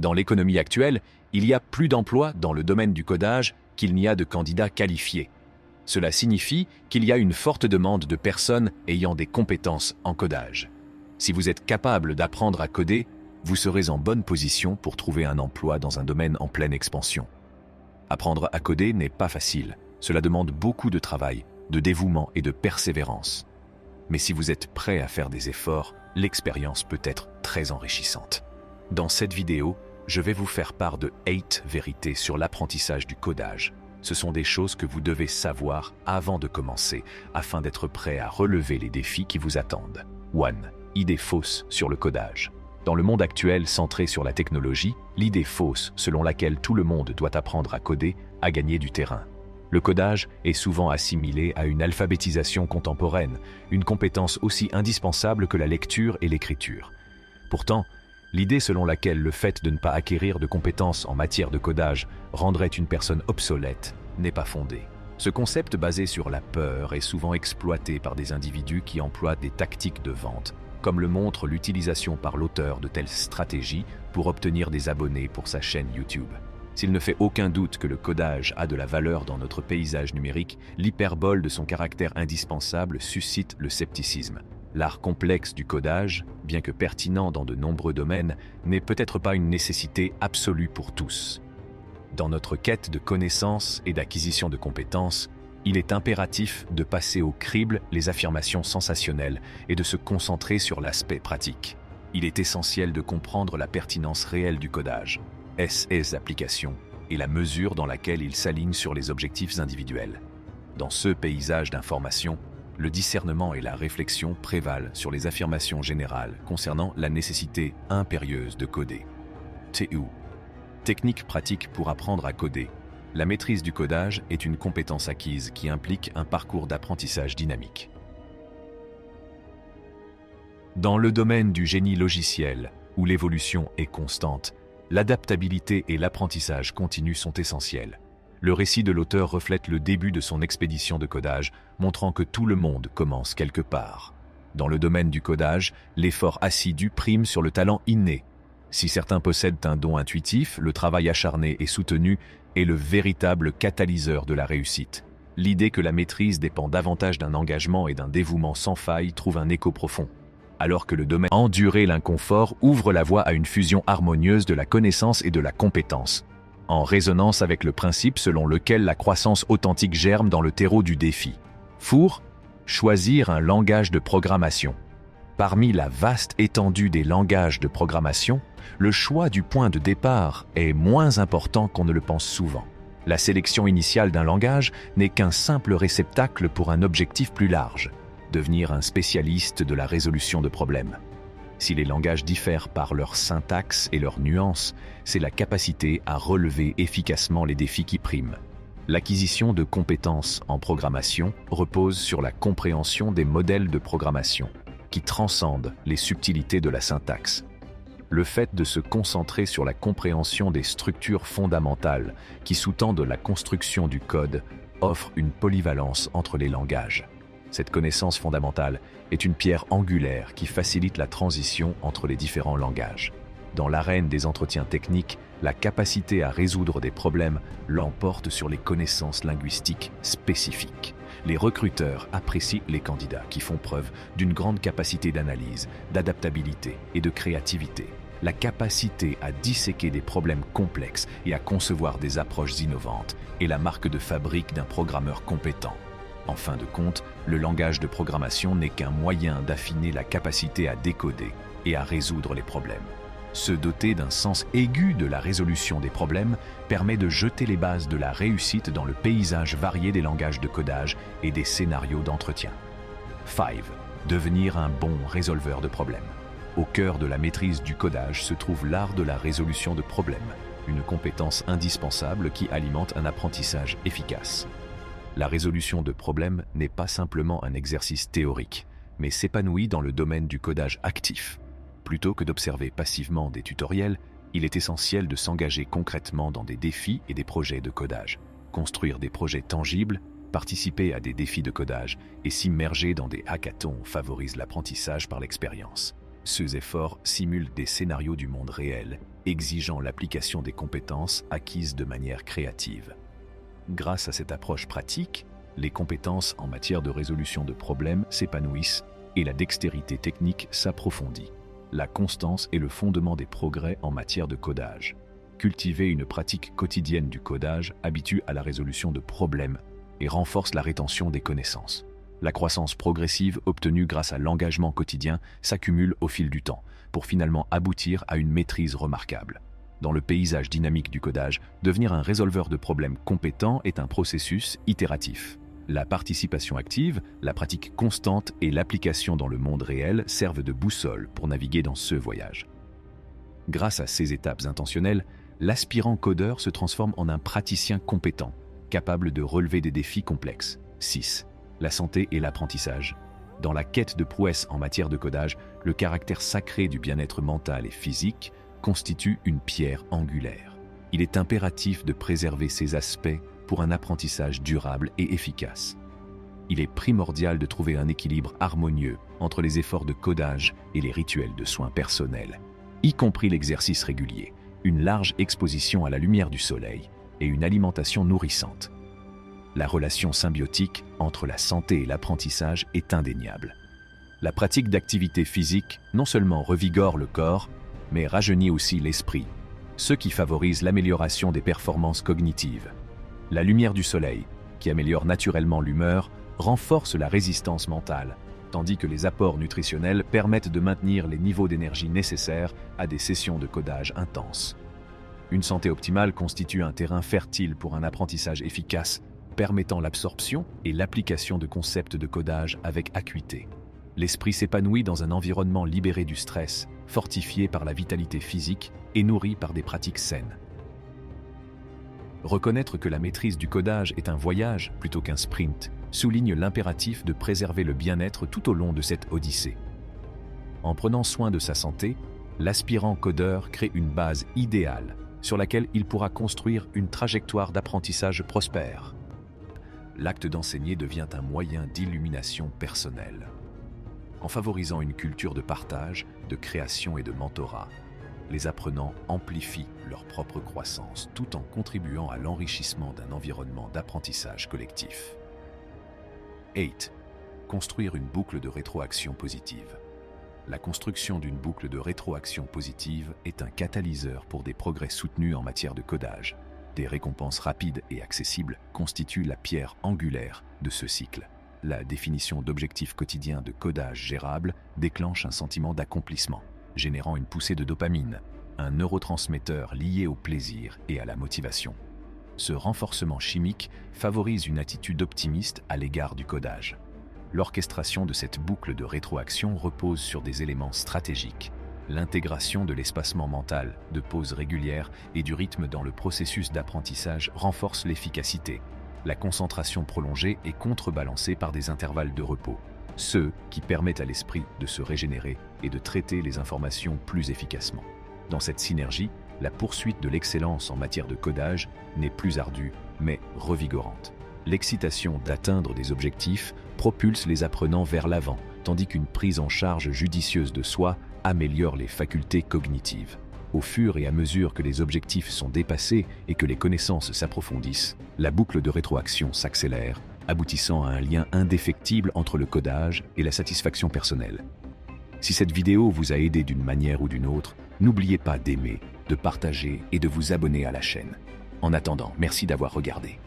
Dans l'économie actuelle, il y a plus d'emplois dans le domaine du codage qu'il n'y a de candidats qualifiés. Cela signifie qu'il y a une forte demande de personnes ayant des compétences en codage. Si vous êtes capable d'apprendre à coder, vous serez en bonne position pour trouver un emploi dans un domaine en pleine expansion. Apprendre à coder n'est pas facile. Cela demande beaucoup de travail, de dévouement et de persévérance. Mais si vous êtes prêt à faire des efforts, l'expérience peut être très enrichissante. Dans cette vidéo, je vais vous faire part de 8 vérités sur l'apprentissage du codage. Ce sont des choses que vous devez savoir avant de commencer, afin d'être prêt à relever les défis qui vous attendent. 1. Idée fausse sur le codage. Dans le monde actuel centré sur la technologie, l'idée fausse selon laquelle tout le monde doit apprendre à coder a gagné du terrain. Le codage est souvent assimilé à une alphabétisation contemporaine, une compétence aussi indispensable que la lecture et l'écriture. Pourtant, l'idée selon laquelle le fait de ne pas acquérir de compétences en matière de codage rendrait une personne obsolète n'est pas fondée. Ce concept basé sur la peur est souvent exploité par des individus qui emploient des tactiques de vente, comme le montre l'utilisation par l'auteur de telles stratégies pour obtenir des abonnés pour sa chaîne YouTube. S'il ne fait aucun doute que le codage a de la valeur dans notre paysage numérique, l'hyperbole de son caractère indispensable suscite le scepticisme. L'art complexe du codage, bien que pertinent dans de nombreux domaines, n'est peut-être pas une nécessité absolue pour tous. Dans notre quête de connaissances et d'acquisition de compétences, il est impératif de passer au crible les affirmations sensationnelles et de se concentrer sur l'aspect pratique. Il est essentiel de comprendre la pertinence réelle du codage, ses applications et la mesure dans laquelle il s'aligne sur les objectifs individuels. Dans ce paysage d'informations, le discernement et la réflexion prévalent sur les affirmations générales concernant la nécessité impérieuse de coder. TU. Technique pratique pour apprendre à coder. La maîtrise du codage est une compétence acquise qui implique un parcours d'apprentissage dynamique. Dans le domaine du génie logiciel, où l'évolution est constante, l'adaptabilité et l'apprentissage continu sont essentiels. Le récit de l'auteur reflète le début de son expédition de codage, montrant que tout le monde commence quelque part. Dans le domaine du codage, l'effort assidu prime sur le talent inné. Si certains possèdent un don intuitif, le travail acharné et soutenu est le véritable catalyseur de la réussite. L'idée que la maîtrise dépend davantage d'un engagement et d'un dévouement sans faille trouve un écho profond, alors que le domaine endurer l'inconfort ouvre la voie à une fusion harmonieuse de la connaissance et de la compétence, en résonance avec le principe selon lequel la croissance authentique germe dans le terreau du défi. Choisir un langage de programmation. Parmi la vaste étendue des langages de programmation, le choix du point de départ est moins important qu'on ne le pense souvent. La sélection initiale d'un langage n'est qu'un simple réceptacle pour un objectif plus large, devenir un spécialiste de la résolution de problèmes. Si les langages diffèrent par leur syntaxe et leurs nuances, c'est la capacité à relever efficacement les défis qui priment. L'acquisition de compétences en programmation repose sur la compréhension des modèles de programmation, qui transcendent les subtilités de la syntaxe. Le fait de se concentrer sur la compréhension des structures fondamentales qui sous-tendent la construction du code offre une polyvalence entre les langages. Cette connaissance fondamentale est une pierre angulaire qui facilite la transition entre les différents langages. Dans l'arène des entretiens techniques, la capacité à résoudre des problèmes l'emporte sur les connaissances linguistiques spécifiques. Les recruteurs apprécient les candidats qui font preuve d'une grande capacité d'analyse, d'adaptabilité et de créativité. La capacité à disséquer des problèmes complexes et à concevoir des approches innovantes est la marque de fabrique d'un programmeur compétent. En fin de compte, le langage de programmation n'est qu'un moyen d'affiner la capacité à décoder et à résoudre les problèmes. Se doter d'un sens aigu de la résolution des problèmes permet de jeter les bases de la réussite dans le paysage varié des langages de codage et des scénarios d'entretien. 5. Devenir un bon résolveur de problèmes. Au cœur de la maîtrise du codage se trouve l'art de la résolution de problèmes, une compétence indispensable qui alimente un apprentissage efficace. La résolution de problèmes n'est pas simplement un exercice théorique, mais s'épanouit dans le domaine du codage actif. Plutôt que d'observer passivement des tutoriels, il est essentiel de s'engager concrètement dans des défis et des projets de codage. Construire des projets tangibles, participer à des défis de codage et s'immerger dans des hackathons favorise l'apprentissage par l'expérience. Ces efforts simulent des scénarios du monde réel exigeant l'application des compétences acquises de manière créative. Grâce à cette approche pratique, les compétences en matière de résolution de problèmes s'épanouissent et la dextérité technique s'approfondit. La constance est le fondement des progrès en matière de codage. Cultiver une pratique quotidienne du codage habitue à la résolution de problèmes et renforce la rétention des connaissances. La croissance progressive obtenue grâce à l'engagement quotidien s'accumule au fil du temps, pour finalement aboutir à une maîtrise remarquable. Dans le paysage dynamique du codage, devenir un résolveur de problèmes compétent est un processus itératif. La participation active, la pratique constante et l'application dans le monde réel servent de boussole pour naviguer dans ce voyage. Grâce à ces étapes intentionnelles, l'aspirant codeur se transforme en un praticien compétent, capable de relever des défis complexes. 6. La santé et l'apprentissage. Dans la quête de prouesse en matière de codage, le caractère sacré du bien-être mental et physique constitue une pierre angulaire. Il est impératif de préserver ces aspects pour un apprentissage durable et efficace. Il est primordial de trouver un équilibre harmonieux entre les efforts de codage et les rituels de soins personnels, y compris l'exercice régulier, une large exposition à la lumière du soleil et une alimentation nourrissante. La relation symbiotique entre la santé et l'apprentissage est indéniable. La pratique d'activité physique non seulement revigore le corps, mais rajeunit aussi l'esprit, ce qui favorise l'amélioration des performances cognitives. La lumière du soleil, qui améliore naturellement l'humeur, renforce la résistance mentale, tandis que les apports nutritionnels permettent de maintenir les niveaux d'énergie nécessaires à des sessions de codage intenses. Une santé optimale constitue un terrain fertile pour un apprentissage efficace, permettant l'absorption et l'application de concepts de codage avec acuité. L'esprit s'épanouit dans un environnement libéré du stress, fortifié par la vitalité physique et nourri par des pratiques saines. Reconnaître que la maîtrise du codage est un voyage plutôt qu'un sprint souligne l'impératif de préserver le bien-être tout au long de cette odyssée. En prenant soin de sa santé, l'aspirant codeur crée une base idéale sur laquelle il pourra construire une trajectoire d'apprentissage prospère. L'acte d'enseigner devient un moyen d'illumination personnelle. En favorisant une culture de partage, de création et de mentorat, les apprenants amplifient leur propre croissance tout en contribuant à l'enrichissement d'un environnement d'apprentissage collectif. 8. Construire une boucle de rétroaction positive. La construction d'une boucle de rétroaction positive est un catalyseur pour des progrès soutenus en matière de codage. Des récompenses rapides et accessibles constituent la pierre angulaire de ce cycle. La définition d'objectifs quotidiens de codage gérables déclenche un sentiment d'accomplissement, générant une poussée de dopamine, un neurotransmetteur lié au plaisir et à la motivation. Ce renforcement chimique favorise une attitude optimiste à l'égard du codage. L'orchestration de cette boucle de rétroaction repose sur des éléments stratégiques. L'intégration de l'espacement mental, de pauses régulières et du rythme dans le processus d'apprentissage renforce l'efficacité. La concentration prolongée est contrebalancée par des intervalles de repos, ceux qui permettent à l'esprit de se régénérer et de traiter les informations plus efficacement. Dans cette synergie, la poursuite de l'excellence en matière de codage n'est plus ardue, mais revigorante. L'excitation d'atteindre des objectifs propulse les apprenants vers l'avant, tandis qu'une prise en charge judicieuse de soi améliore les facultés cognitives. Au fur et à mesure que les objectifs sont dépassés et que les connaissances s'approfondissent, la boucle de rétroaction s'accélère, aboutissant à un lien indéfectible entre le codage et la satisfaction personnelle. Si cette vidéo vous a aidé d'une manière ou d'une autre, n'oubliez pas d'aimer, de partager et de vous abonner à la chaîne. En attendant, merci d'avoir regardé.